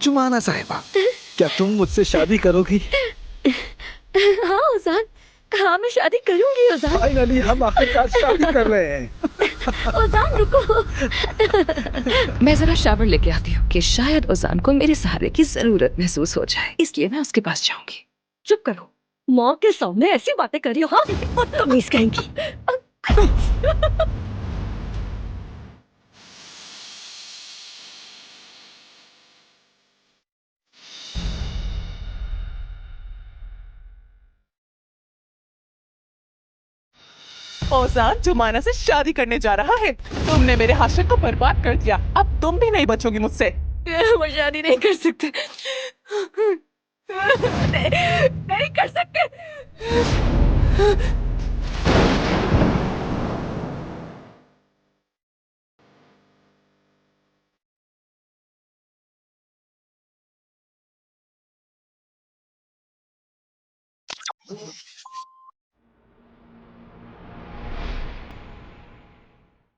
जुमाना साहिबा, क्या तुम मुझसे शादी करोगी? हाँ उजान, हाँ मैं शादी करूंगी उजान। फाइनली हम आखिरकार शादी कर रहे हैं। उजान रुको। मैं जरा शावर लेके आती हूँ कि शायद उजान को मेरे सहारे की जरूरत महसूस हो जाए, इसलिए मैं उसके पास जाऊंगी। चुप करो, माँ के सामने ऐसी बातें करी हो, हाँ? बदतमीज कहेंगी। ओजान जुमाना से शादी करने जा रहा है। तुमने मेरे हाशिर को बर्बाद कर दिया, अब तुम भी नहीं बचोगी मुझसे। वो शादी नहीं कर सकते। नहीं कर सकते।